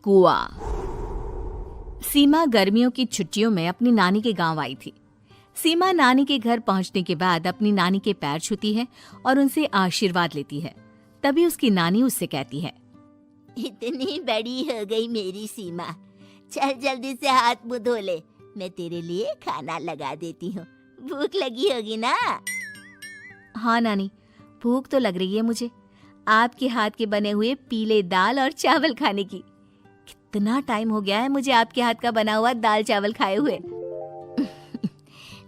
कुआं। सीमा गर्मियों की छुट्टियों में अपनी नानी के गांव आई थी। सीमा नानी के घर पहुंचने के बाद अपनी नानी के पैर छूती है और उनसे आशीर्वाद लेती है। तभी उसकी नानी उससे कहती है, इतनी बड़ी हो गई मेरी सीमा, चल जल्दी से हाथ मुंह धो ले, मैं तेरे लिए खाना लगा देती हूँ। भूख लगी होगी ना? हाँ नानी, भूख तो लग रही है मुझे, आपके हाथ के बने हुए पीले दाल और चावल खाने की। कितना टाइम हो गया है मुझे आपके हाथ का बना हुआ दाल चावल खाए हुए।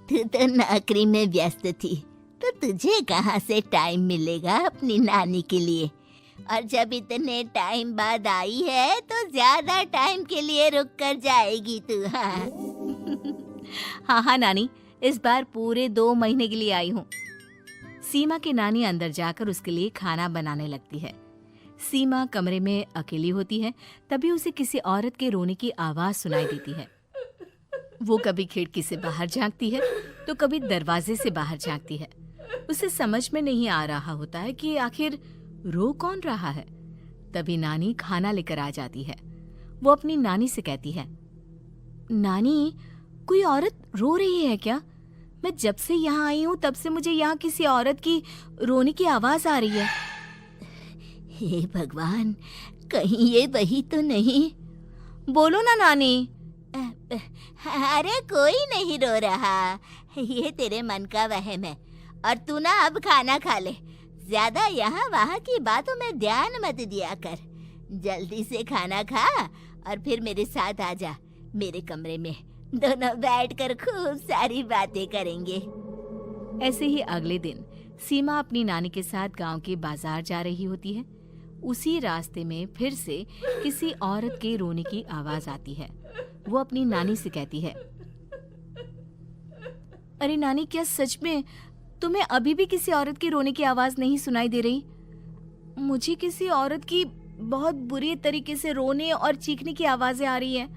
तू तो नौकरी में व्यस्त थी, तो तुझे कहाँ से टाइम मिलेगा अपनी नानी के लिए? और जब इतने टाइम बाद आई है तो ज्यादा टाइम के लिए रुक कर जाएगी तू। हाँ नानी, इस बार पूरे 2 महीने के लिए आई हूँ। सीमा की नानी अंदर जाकर उसके लिए खाना बनाने लगती है। सीमा कमरे में अकेली होती है, तभी उसे किसी औरत के रोने की आवाज सुनाई देती है। वो कभी खिड़की से बाहर झांकती है तो कभी दरवाजे से बाहर झांकती है। उसे समझ में नहीं आ रहा होता है कि आखिर रो कौन रहा है। तभी नानी खाना लेकर आ जाती है। वो अपनी नानी से कहती है, नानी, कोई औरत रो रही है क्या? मैं जब से यहाँ आई हूँ तब से मुझे यहाँ किसी औरत की रोने की आवाज आ रही है। हे भगवान, कहीं ये वही तो नहीं? बोलो ना नानी। अरे कोई नहीं रो रहा, ये तेरे मन का वहम है। और तू ना अब खाना खा ले, ज्यादा यहाँ वहाँ की बातों में ध्यान मत दिया कर। जल्दी से खाना खा और फिर मेरे साथ आ जा मेरे कमरे में, दोनों बैठकर खूब सारी बातें करेंगे। ऐसे ही अगले दिन सीमा अपनी नानी के साथ गांव के बाजार जा रही होती है। उसी रास्ते में फिर से किसी औरत के रोने की आवाज आती है। वो अपनी नानी से कहती है, अरे नानी, क्या सच में तुम्हें अभी भी किसी औरत की रोने की आवाज नहीं सुनाई दे रही? मुझे किसी औरत की बहुत बुरी तरीके से रोने और चीखने की आवाजें आ रही हैं।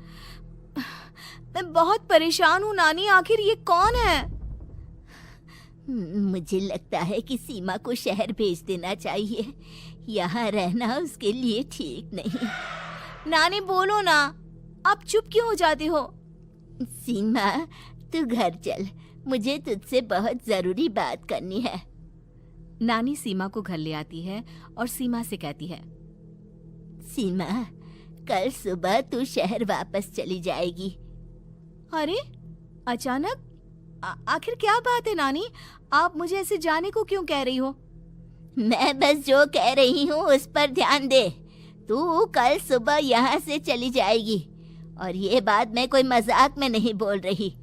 मैं बहुत परेशान हूँ नानी, आखिर ये कौन है? मुझे लगता है कि सीमा को शहर भेज देना चाहिए, यहाँ रहना उसके लिए ठीक नहीं। नानी बोलो ना, आप चुप क्यों हो जाती हो? सीमा, तू घर चल, मुझे तुझसे बहुत जरूरी बात करनी है। नानी सीमा को घर ले आती है और सीमा से कहती है, सीमा, कल सुबह तू शहर वापस चली जाएगी। अरे अचानक? आखिर क्या बात है नानी, आप मुझे ऐसे जाने को क्यों कह रही हो? मैं बस जो कह रही हूँ उस पर ध्यान दे। तू कल सुबह यहाँ से चली जाएगी, और ये बात मैं कोई मजाक में नहीं बोल रही।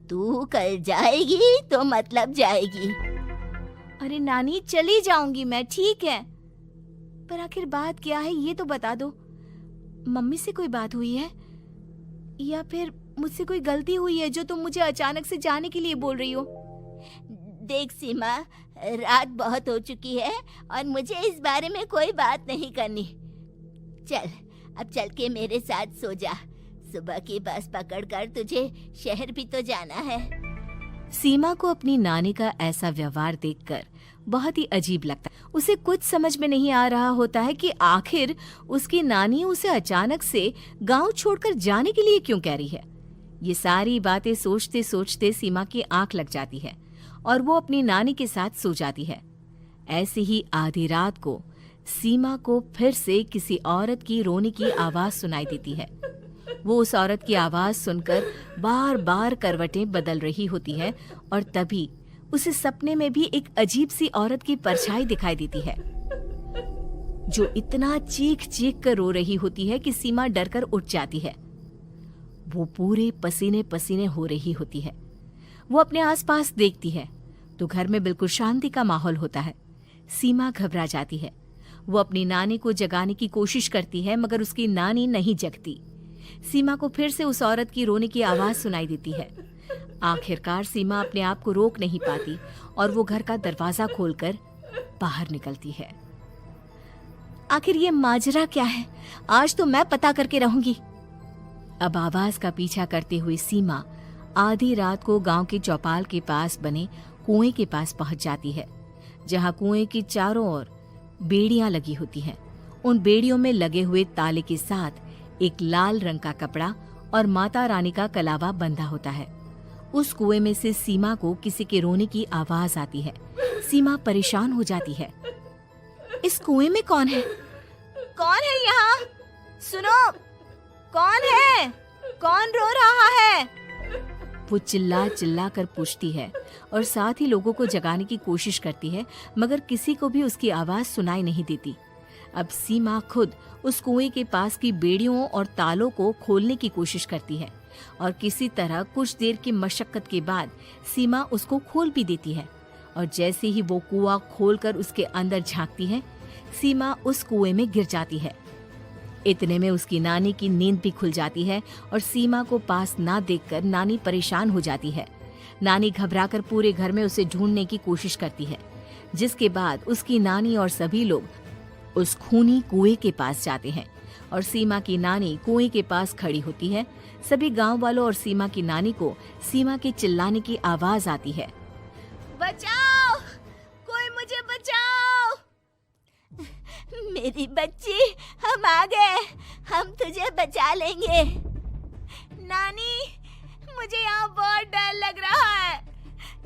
तू कल जाएगी तो मतलब जाएगी। अरे नानी, चली जाऊंगी मैं, ठीक है, पर आखिर बात क्या है ये तो बता दो। मम्मी से कोई बात हुई है या फिर मुझसे कोई गलती हुई है जो तुम मुझे अचानक से जाने के लिए बोल रही हो? देख सीमा, रात बहुत हो चुकी है और मुझे इस बारे में कोई बात नहीं करनी। चल, अब चल के मेरे साथ सो जा। सुबह की बस पकड़कर तुझे शहर भी तो जाना है। सीमा को अपनी नानी का ऐसा व्यवहार देखकर बहुत ही अजीब लगता है। उसे कुछ समझ में नहीं आ रहा होता है कि आखिर उसकी नानी उसे अचानक से गांव छोड़कर जाने के लिए क्यों कह रही है। ये सारी बातें सोचते सोचते सीमा की आंख लग जाती है और वो अपनी नानी के साथ सो जाती है। ऐसे ही आधी रात को सीमा को फिर से किसी औरत की रोने की आवाज सुनाई देती है। वो उस औरत की आवाज सुनकर बार बार करवटें बदल रही होती है और तभी उसे सपने में भी एक अजीब सी औरत की परछाई दिखाई देती है, जो इतना चीख चीख कर रो रही होती है कि सीमा डरकर उठ जाती है। वो पूरे पसीने पसीने हो रही होती है। वो अपने आसपास देखती है तो घर में बिल्कुल शांति का माहौल होता है। सीमा घबरा जाती है। वो अपनी नानी को जगाने की कोशिश करती है मगर उसकी नानी नहीं जगती। सीमा को फिर से उस औरत की रोने की आवाज सुनाई देती है। आखिरकार सीमा अपने आप को रोक नहीं पाती और वो घर का दरवाजा खोलकर बाहर निकलती है। आखिर ये माजरा क्या है? आज तो मैं पता करके रहूंगी। अब आवाज का पीछा करते हुए सीमा आधी रात को गांव के चौपाल के पास बने कुएं के पास पहुंच जाती है, जहां कुएं की चारों ओर बेड़ियां लगी होती हैं। उन बेड़ियों में लगे हुए ताले के साथ एक लाल रंग का कपड़ा और माता रानी का कलावा बंधा होता है। उस कुएं में से सीमा को किसी के रोने की आवाज आती है। सीमा परेशान हो जाती है। इस कुएं में कौन है? कौन है यहाँ? सुनो, कौन है? कौन रो रहा है? वो चिल्ला चिल्ला कर पूछती है और साथ ही लोगों को जगाने की कोशिश करती है, मगर किसी को भी उसकी आवाज सुनाई नहीं देती। अब सीमा खुद उस कुएं के पास की बेड़ियों और तालों को खोलने की कोशिश करती है और किसी तरह कुछ देर की मशक्कत के बाद सीमा उसको खोल भी देती है। और जैसे ही वो कुआं खोलकर उसके अंदर झांकती है, सीमा उस कुएं में गिर जाती है। इतने में उसकी नानी की नींद भी खुल जाती है और सीमा को पास ना देखकर नानी परेशान हो जाती है। नानी घबराकर पूरे घर में उसे ढूंढने की कोशिश करती है, जिसके बाद उसकी नानी और सभी लोग उस खूनी कुएं के पास जाते हैं और सीमा की नानी कुएं के पास खड़ी होती है। सभी गांव वालों और सीमा की नानी को सीमा के चिल्लाने की आवाज आती है। बचाओ, कोई मुझे बचाओ। मेरी बच्ची, हम आ गए, हम तुझे बचा लेंगे। नानी, मुझे यहाँ बहुत डर लग रहा है।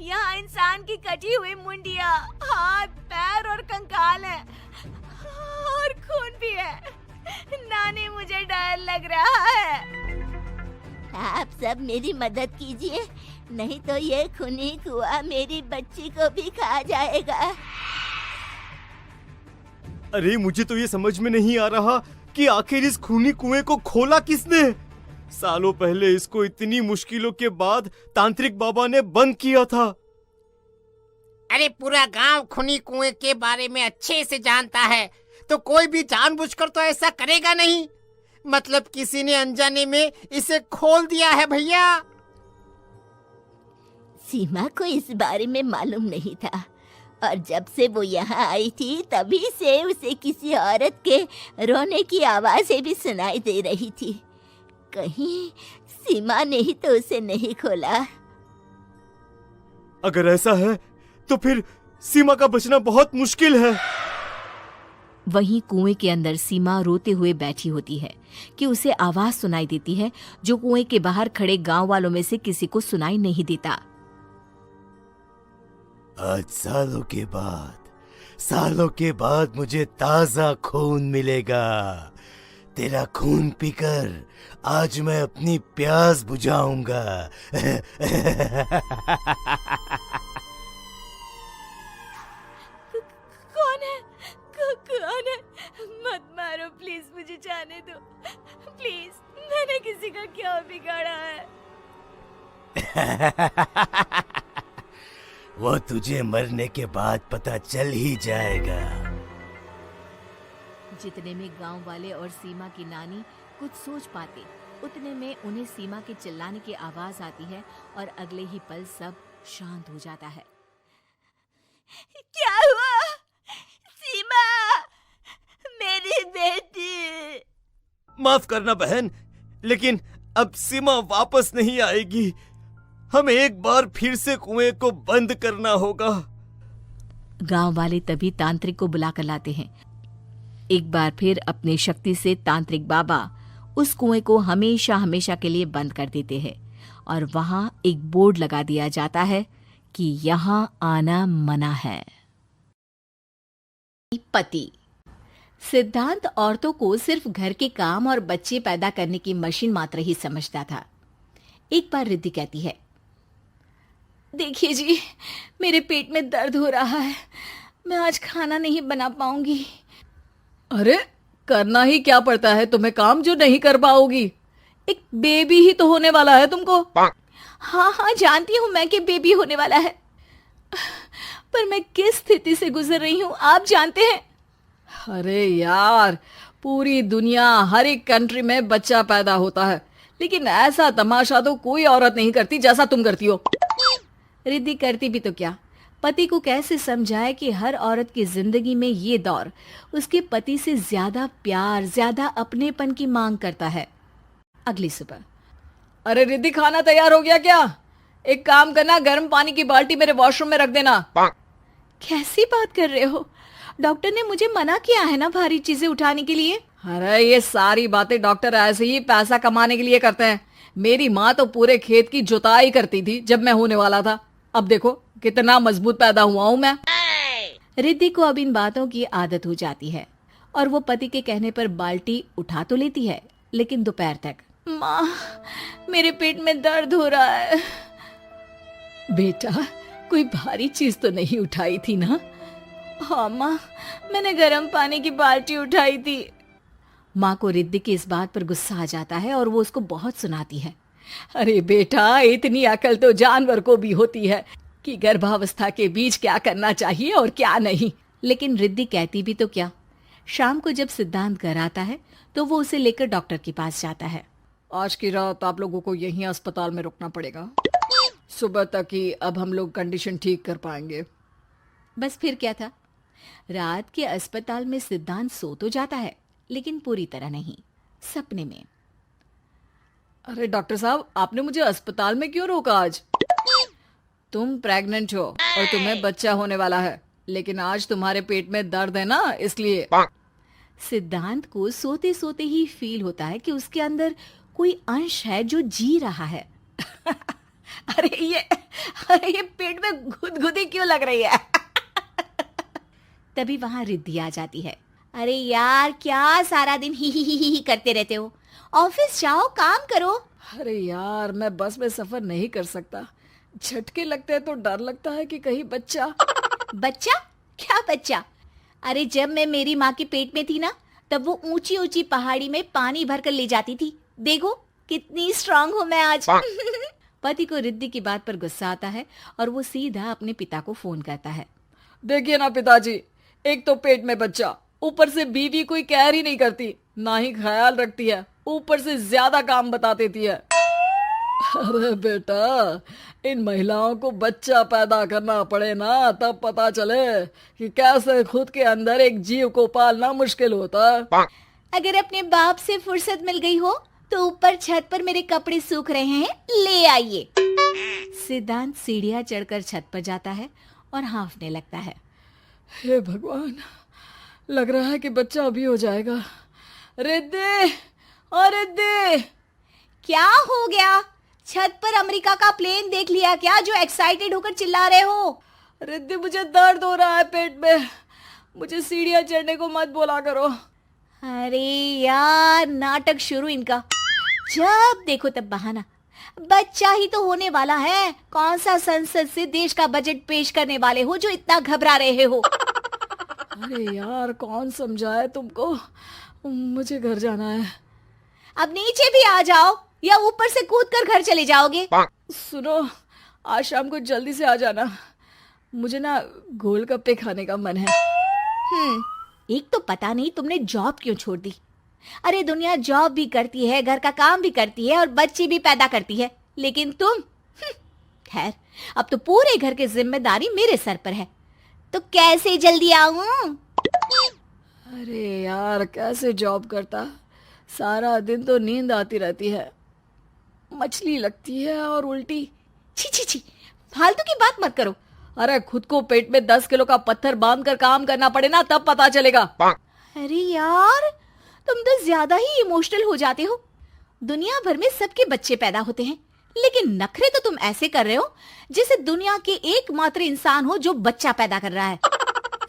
यहाँ इंसान की कटी हुई मुंडिया, हाथ, पैर और कंकाल है और खून भी है। नानी, मुझे डर लग रहा है। आप सब मेरी मदद कीजिए, नहीं तो ये खूनी कुआं मेरी बच्ची को भी खा जाएगा। अरे मुझे तो ये समझ में नहीं आ रहा कि आखिर इस खूनी कुएं को खोला किसने। सालों पहले इसको इतनी मुश्किलों के बाद तांत्रिक बाबा ने बंद किया था। अरे पूरा गांव खूनी कुएं के बारे में अच्छे से जानता है, तो कोई भी जानबूझकर तो ऐसा करेगा नहीं। मतलब किसी ने अनजाने में इसे खोल दिया है भैया। सीमा को इस बारे में मालूम नहीं था और जब से वो यहाँ आई थी तभी से उसे किसी औरत के रोने की आवाजें भी सुनाई दे रही थी। कहीं सीमा ने ही तो उसे नहीं खोला। अगर ऐसा है तो फिर सीमा का बचना बहुत मुश्किल है। वहीं कुएं के अंदर सीमा रोते हुए बैठी होती है कि उसे आवाज सुनाई देती है जो कुएं के बाहर खड़े गांव वालों में से किसी को सुनाई नहीं देता। आज सालों के बाद मुझे ताजा खून मिलेगा। तेरा खून पीकर आज मैं अपनी प्यास बुझाऊंगा। कौन है? मत मारो प्लीज, मुझे जाने दो प्लीज। मैंने किसी का क्या बिगाड़ा है? वो तुझे मरने के बाद पता चल ही जाएगा। जितने में गांव वाले और सीमा की नानी कुछ सोच पाते, उतने में उन्हें सीमा के चिल्लाने की आवाज आती है और अगले ही पल सब शांत हो जाता है। क्या हुआ? सीमा, मेरी बेटी। माफ करना बहन, लेकिन अब सीमा वापस नहीं आएगी। हमें एक बार फिर से कुएं को बंद करना होगा। गांव वाले तभी तांत्रिक को बुला कर लाते हैं। एक बार फिर अपनी शक्ति से तांत्रिक बाबा उस कुएं को हमेशा हमेशा के लिए बंद कर देते हैं और वहां एक बोर्ड लगा दिया जाता है कि यहाँ आना मना है। पति सिद्धांत औरतों को सिर्फ घर के काम और बच्चे पैदा करने की मशीन मात्र ही समझता था। एक बार रिद्धि कहती है, देखिए जी, मेरे पेट में दर्द हो रहा है, मैं आज खाना नहीं बना पाऊंगी। अरे करना ही क्या पड़ता है तुम्हें काम जो नहीं कर पाओगी? एक बेबी ही तो होने वाला है तुमको। हाँ जानती हूँ मैं कि बेबी होने वाला है, पर मैं किस स्थिति से गुजर रही हूँ आप जानते हैं। अरे यार, पूरी दुनिया हर एक कंट्री में बच्चा पैदा होता है, लेकिन ऐसा तमाशा तो कोई औरत नहीं करती जैसा तुम करती हो। रिद्धि करती भी तो क्या, पति को कैसे समझाए कि हर औरत की जिंदगी में ये दौर उसके पति से ज्यादा प्यार, ज्यादा अपनेपन की मांग करता है। अगली सुबह, अरे रिद्धि, खाना तैयार हो गया क्या? एक काम करना, गर्म पानी की बाल्टी मेरे वॉशरूम में रख देना। कैसी बात कर रहे हो? डॉक्टर ने मुझे मना किया है ना भारी चीजें उठाने के लिए। अरे ये सारी बातें डॉक्टर ऐसे ही पैसा कमाने के लिए करते हैं। मेरी माँ तो पूरे खेत की जुताई करती थी जब मैं होने वाला था। अब देखो कितना मजबूत पैदा हुआ हूं मैं। रिद्धि को अब इन बातों की आदत हो जाती है और वो पति के कहने पर बाल्टी उठा तो लेती है, लेकिन दोपहर तक। माँ, मेरे पेट में दर्द हो रहा है। बेटा, कोई भारी चीज तो नहीं उठाई थी ना? हाँ माँ, मैंने गर्म पानी की बाल्टी उठाई थी। माँ को रिद्धि की इस बात पर गुस्सा आ जाता है और वो उसको बहुत सुनाती है। अरे बेटा, इतनी अकल तो जानवर को भी होती है कि गर्भावस्था के बीच क्या करना चाहिए और क्या नहीं। लेकिन रिद्धि कहती भी तो क्या। शाम को जब सिद्धांत घर आता है तो वो उसे लेकर डॉक्टर के पास जाता है। आज की रात आप लोगों को यहीं अस्पताल में रुकना पड़ेगा। सुबह तक ही अब हम लोग कंडीशन ठीक कर पाएंगे। बस फिर क्या था। रात के अस्पताल में सिद्धांत सो तो जाता है, लेकिन पूरी तरह नहीं, सपने में। अरे डॉक्टर साहब, आपने मुझे अस्पताल में क्यों रोका आज? तुम प्रेग्नेंट हो और तुम्हें बच्चा होने वाला है, लेकिन आज तुम्हारे पेट में दर्द है ना, इसलिए। सिद्धांत को सोते सोते ही फील होता है कि उसके अंदर कोई अंश है जो जी रहा है। अरे ये पेट में गुदगुदी क्यों लग रही है? तभी वहां रिद्धि आ जाती है। अरे यार, क्या सारा दिन ही करते रहते हो? ऑफिस जाओ, काम करो। अरे यार, मैं बस में सफर नहीं कर सकता। झटके लगते हैं तो डर लगता है कि कहीं बच्चा। बच्चा? क्या बच्चा? अरे जब मैं मेरी माँ के पेट में थी ना, तब वो ऊंची ऊंची पहाड़ी में पानी भरकर ले जाती थी। देखो कितनी स्ट्रांग हूँ मैं आज। पति को रिद्धि की बात पर गुस्सा आता है और वो सीधा अपने पिता को फोन करता है। देखिए ना पिताजी, एक तो पेट में बच्चा, ऊपर से बीवी कोई केयर ही नहीं करती, ना ही ख्याल रखती है, ऊपर से ज्यादा काम बता देती है। अरे बेटा, इन महिलाओं को बच्चा पैदा करना पड़े ना, तब पता चले कि कैसे खुद के अंदर एक जीव को पालना मुश्किल होता है। अगर अपने बाप से फुर्सत मिल गई हो तो ऊपर छत पर मेरे कपड़े सूख रहे हैं, ले आइए। सिद्धांत सीढ़ियां चढ़कर छत पर जाता है और हाँफने लगता है। हे भगवान, लग रहा है कि बच्चा अभी हो जाएगा। रिद्धि, और रिद्धि। क्या हो गया? छत पर अमेरिका का प्लेन देख लिया क्या जो एक्साइटेड होकर चिल्ला रहे हो? रिद्धि, मुझे दर्द हो रहा है पेट में, मुझे सीढ़ियां चढ़ने को मत बोला करो। अरे यार, नाटक शुरू इनका। जब देखो तब बहाना। बच्चा ही तो होने वाला है, कौन सा संसद से देश का बजट पेश करने वाले हो जो इतना घबरा रहे हो? अरे यार, कौन समझाए तुमको, मुझे घर जाना है। अब नीचे भी आ जाओ या ऊपर से कूद कर घर चले जाओगे? सुनो, आज शाम को जल्दी से आ जाना, मुझे ना गोलगप्पे खाने का मन है। एक तो पता नहीं तुमने जॉब क्यों छोड़ दी। अरे दुनिया जॉब भी करती है, घर का काम भी करती है और बच्चे भी पैदा करती है, लेकिन तुम खैर, अब तो पूरे घर की जिम्मेदारी मेरे सर पर है, तो कैसे जल्दी आऊं? अरे यार, कैसे जॉब करता, सारा दिन तो नींद आती रहती है, मछली लगती है और उल्टी। छी छी छी, फालतू की बात मत करो। अरे खुद को पेट में 10 किलो का पत्थर बांध कर काम करना पड़े ना, तब पता चलेगा। अरे यार, तुम तो ज्यादा ही इमोशनल हो जाते हो। दुनिया भर में सबके बच्चे पैदा होते हैं, लेकिन नखरे तो तुम ऐसे कर रहे हो जैसे दुनिया के एकमात्र इंसान हो जो बच्चा पैदा कर रहा है।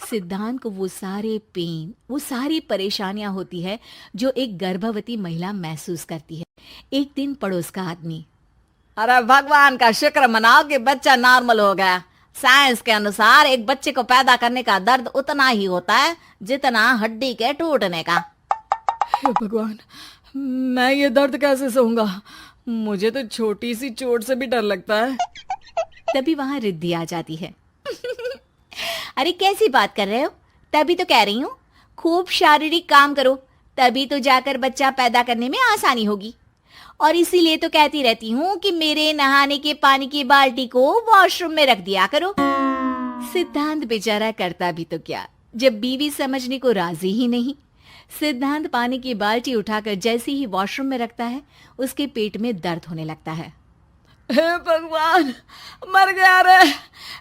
सिद्धांत को वो सारे पेन, वो सारी परेशानियां होती है जो एक गर्भवती महिला महसूस करती है। एक दिन पड़ोस का आदमी, अरे भगवान का शुक्र मनाओ कि बच्चा नॉर्मल हो गया। साइंस के अनुसार एक बच्चे को पैदा करने का दर्द उतना ही होता है जितना हड्डी के टूटने का। हे भगवान, मैं ये दर्द कैसे सहूंगा, मुझे तो छोटी सी चोट से भी डर लगता है। तभी वहां रिद्धि आ जाती है। अरे कैसी बात कर रहे हो? तभी तो कह रही हूँ, खूब शारीरिक काम करो, तभी तो जाकर बच्चा पैदा करने में आसानी होगी। और इसीलिए तो कहती रहती हूँ कि मेरे नहाने के पानी की बाल्टी को वॉशरूम में रख दिया करो। सिद्धांत बेचारा करता भी तो क्या, जब बीवी समझने को राजी ही नहीं। सिद्धांत पानी की बाल्टी उठाकर जैसे ही वॉशरूम में रखता है, उसके पेट में दर्द होने लगता है। हे भगवान, मर गया रे,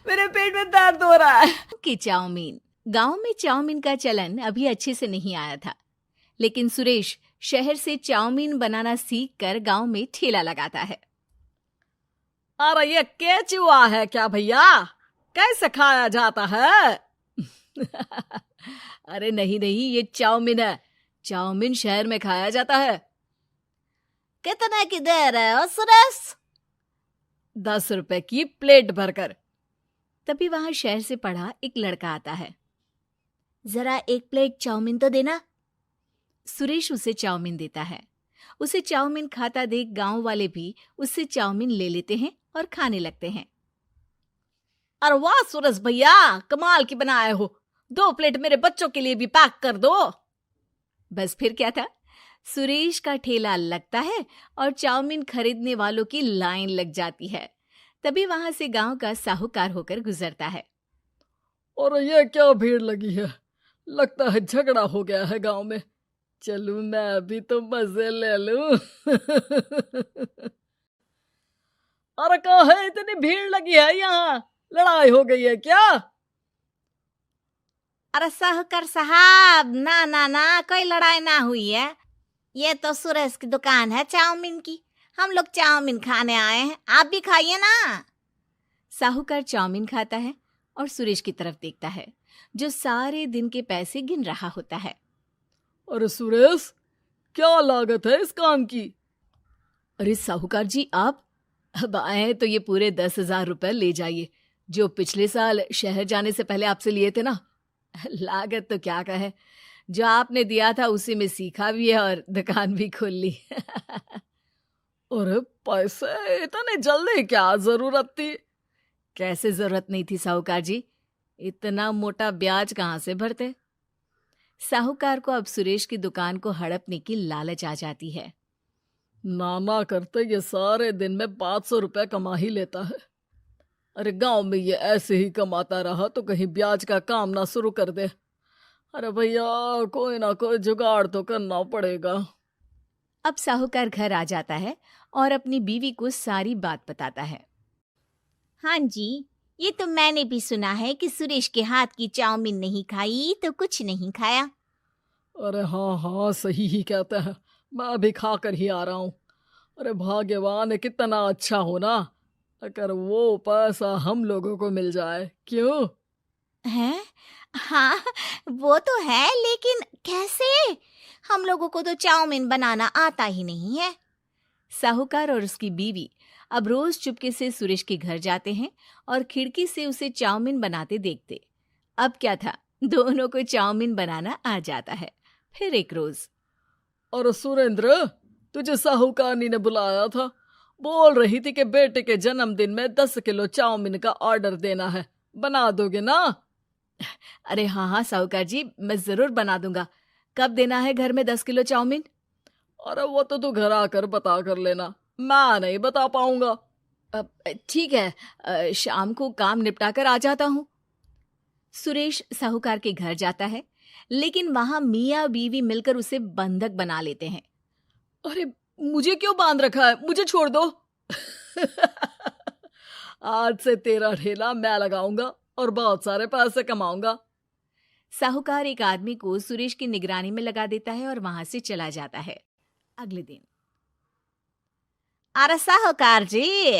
मेरे पेट में दर्द हो रहा है। कि चाउमीन, गांव में चाउमीन का चलन अभी अच्छे से नहीं आया था, लेकिन सुरेश शहर से चाउमीन बनाना सीखकर गांव में ठेला लगाता है। अरे ये केचुआ है क्या भैया? कैसे खाया जाता है? अरे नहीं नहीं, ये चाउमीन है। चाउमीन शहर में खाया जाता है। कितने की दे रहे हो सुरेश? 10 रुपए की प्लेट भरकर। तभी वहां शहर से पढ़ा एक लड़का आता है। जरा एक प्लेट चाउमीन तो देना। सुरेश उसे चाउमीन देता है। उसे चाउमीन खाता देख गांव वाले भी उससे चाउमीन ले लेते हैं और खाने लगते हैं। अरे वाह सुरेश भैया, कमाल की बनाए हो। 2 प्लेट मेरे बच्चों के लिए भी पैक कर दो। बस फिर क्या था, सुरेश का ठेला लगता है और चाउमीन खरीदने वालों की लाइन लग जाती है। तभी वहां से गांव का साहूकार होकर गुजरता है। और ये क्या भीड़ लगी है? लगता है झगड़ा हो गया है गांव में। चलूं मैं अभी तो मजे ले लूं। अरे कहाँ है, इतनी भीड़ लगी है यहाँ? लड़ाई हो गई है क्या? अरे साहूकार साहब, ना ना ना, कोई लड़ाई ना हुई है। ये तो सुरेश की दुकान है चाउमीन की। हम लोग चाउमीन खाने आए हैं, आप भी खाइए ना। साहूकार चाउमीन खाता है और सुरेश की तरफ देखता है, जो सारे दिन के पैसे गिन रहा होता है। अरे सुरेश, क्या लागत है इस काम की? अरे साहूकार जी, आप अब आए हैं तो ये पूरे 10,000 रुपए ले जाइए, जो पिछले साल शहर जाने से पहले आपसे लिए थे ना। लागत तो क्या कहे, जो आपने दिया था उसी में सीखा भी है और दुकान भी खोल ली। अरे पैसे इतने जल्दी क्या जरूरत थी? कैसे जरूरत नहीं थी साहूकार जी, इतना मोटा ब्याज कहाँ से भरते। साहूकार को अब सुरेश की दुकान को हड़पने की लालच आ जाती है। नाना करते ये सारे दिन में 500 रुपए कमा ही लेता है। अरे गांव में ये ऐसे ही कमाता रहा तो कहीं ब्याज का काम ना शुरू कर दे। अरे भैया, कोई ना कोई जुगाड़ तो करना पड़ेगा। अब साहूकार घर आ जाता है और अपनी बीवी को सारी बात बताता है। हाँ जी, ये तो मैंने भी सुना है कि सुरेश के हाथ की चाउमीन नहीं खाई तो कुछ नहीं खाया। अरे हाँ हाँ, सही ही कहता है। मैं अभी खा कर ही आ रहा हूँ। अरे भाग्यवान है, कितना अच्छा हो ना अगर वो पैसा हम लोगों को मिल जाए। क्यों? हैं? हाँ, वो तो है, लेकिन कैसे? हम लोगों को तो चाउमीन बनाना आता ही नहीं है। साहूकार और उसकी बीवी अब रोज चुपके से सुरेश के घर जाते हैं और खिड़की से उसे चाउमीन बनाते देखते। अब क्या था, दोनों को चाउमीन बनाना आ जाता है। फिर एक रोज, और सुरेंद्र, तुझे साहूकारनी ने बुलाया था। बोल रही थी कि बेटे के जन्मदिन में 10 किलो चाउमीन का ऑर्डर देना है। बना दोगे ना? अरे हाँ हाँ साहूकार जी, मैं जरूर बना दूंगा। कब देना है घर में 10 किलो चाउमीन? अरे वो तो तू घर आकर बता कर लेना, मैं नहीं बता पाऊंगा। ठीक है, शाम को काम निपटा कर आ जाता हूँ। सुरेश साहूकार के घर जाता है, लेकिन वहां मियाँ बीवी मिलकर उसे बंधक बना लेते हैं। अरे मुझे क्यों बांध रखा है? मुझे छोड़ दो। आज से तेरा ठेला मैं लगाऊंगा और बहुत सारे पैसे कमाऊंगा। साहूकार एक आदमी को सुरेश की निगरानी में लगा देता है और वहां से चला जाता है। अगले दिन, अरे साहूकार जी,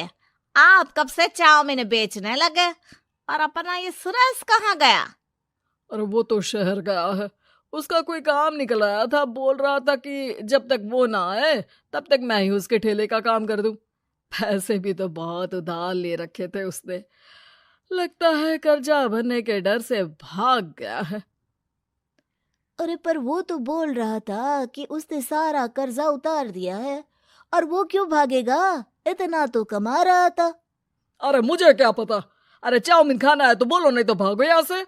आप कब से चाउमीन बेचने लगे और अपना ये सुरेश कहाँ गया? और वो तो शहर गया है, उसका कोई काम निकल आया था। बोल रहा था कि जब तक वो ना आए तब तक मैं ही उसके ठेले का काम कर दूं। पैसे भी तो बहुत उधार ले रखे थे उसने। लगता है कर्जा भरने के डर से भाग गया है। अरे पर वो तो बोल रहा था कि उसने सारा कर्जा उतार दिया है, और वो क्यों भागेगा? इतना तो कमा रहा था। अरे मुझे क्या पता। अरे चाउमीन खाना है तो बोलो, नहीं तो भागो यहाँ से।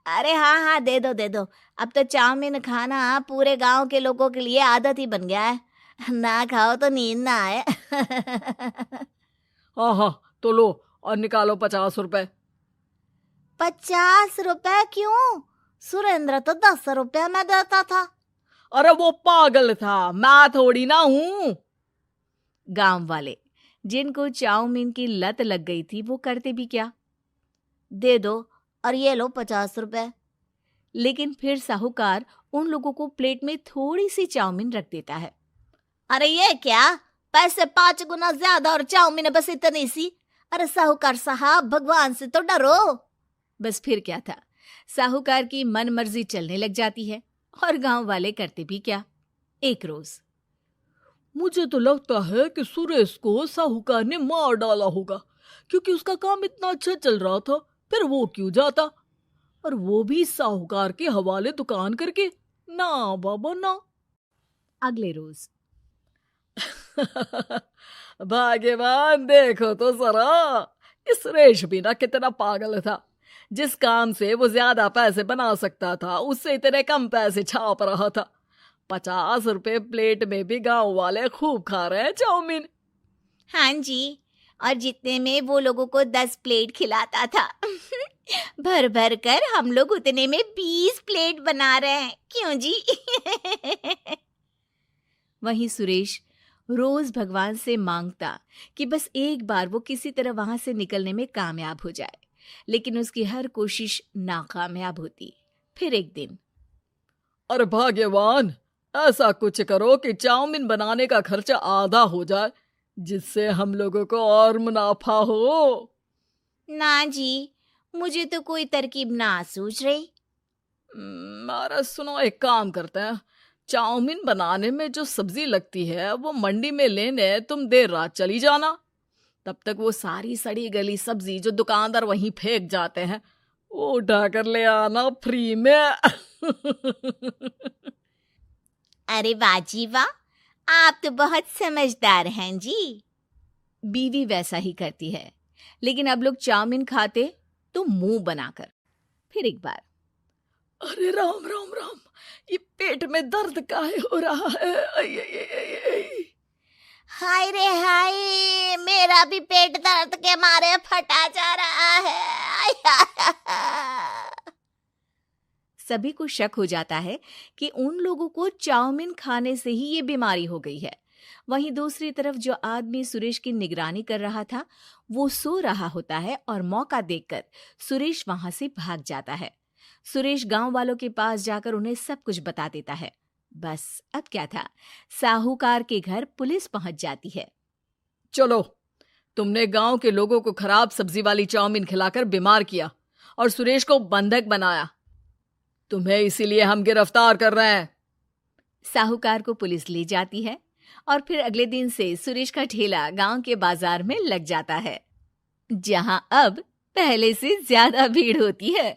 अरे हाँ हाँ, दे दो दे दो। अब तो चाउमीन खाना पूरे गांव के लोगों के लिए आदत ही बन गया है। ना खाओ तो नींद ना आए। हाँ हाँ, तो लो और निकालो 50 रुपए। 50 रुपए क्यों? सुरेंद्र तो 10 रुपए में देता था। अरे वो पागल था, मैं थोड़ी ना हूँ। गांव वाले, जिनको चाउमीन की लत लग गई थी, वो करते भी क्या? दे दो और ये लो 50 रुपए। लेकिन फिर साहूकार उन लोगों को प्लेट में थोड़ी सी चाउमीन रख देता है। अरे ये क्या, पैसे 5 गुना ज्यादा और चाउमीन बस इतनी सी। अरे साहूकार साहब, भगवान से तो डरो। बस फिर क्या था, साहूकार की मन मर्जी चलने लग जाती है और गांव वाले करते भी क्या। एक रोज मुझे तो लगता है कि सुरेश को साहूकार ने मार डाला होगा, क्योंकि उसका काम इतना अच्छा चल रहा था, फिर वो क्यों जाता, और वो भी साहूकार के हवाले दुकान करके। ना बाबा ना। अगले रोज भाग्यवान, देखो तो जरा, इस सुरेश भी ना कितना पागल था। जिस काम से वो ज्यादा पैसे बना सकता था, उससे इतने कम पैसे छाप रहा था। 50 रुपए प्लेट में भी गांव वाले खूब खा रहे हैं चाउमीन। हाँ जी, और जितने में वो लोगों को 10 प्लेट खिलाता था भर भर कर हम लोग उतने में 20 प्लेट बना रहे हैं। क्यों जी? वहीं सुरेश रोज भगवान से मांगता कि बस एक बार वो किसी तरह वहां से निकलने में कामयाब हो जाए, लेकिन उसकी हर कोशिश नाकामयाब होती। फिर एक दिन, अरे भाग्यवान, ऐसा कुछ करो कि चाउमीन बनाने का खर्चा आधा हो जाए, जिससे हम लोगों को और मुनाफा हो। ना जी, मुझे तो कोई तरकीब ना सूझ रही। अरे सुनो, एक काम करते हैं, चाउमीन बनाने में जो सब्जी लगती है वो मंडी में लेने तुम देर रात चली जाना। तब तक वो सारी सड़ी गली सब्जी जो दुकानदार वहीं फेंक जाते हैं, वो उठा कर ले आना फ्री में। अरे वाह जी वाह, आप तो बहुत समझदार हैं जी। बीवी वैसा ही करती है, लेकिन अब लोग चाउमीन खाते तो मुंह बनाकर। फिर एक बार, अरे राम राम राम, ये पेट में दर्द काहे हो रहा है? आई, आई, आई, आई, आई। हाय रे हाय, मेरा भी पेट दर्द के मारे फटा जा रहा है। सभी को शक हो जाता है कि उन लोगों को चाउमीन खाने से ही ये बीमारी हो गई है। वहीं दूसरी तरफ जो आदमी सुरेश की निगरानी कर रहा था, वो सो रहा होता है और मौका देखकर सुरेश वहां से भाग जाता है। सुरेश गांव वालों के पास जाकर उन्हें सब कुछ बता देता है। बस अब क्या था, साहूकार के घर पुलिस पहुंच जाती है। चलो, तुमने गांव के लोगों को खराब सब्जी वाली चाउमीन खिलाकर बीमार किया और सुरेश को बंधक बनाया। तुम्हें इसीलिए हम गिरफ्तार कर रहे हैं। साहूकार को पुलिस ले जाती है और फिर अगले दिन से सुरेश का ठेला गांव के बाजार में लग जाता है, जहां अब पहले से ज्यादा भीड़ होती है।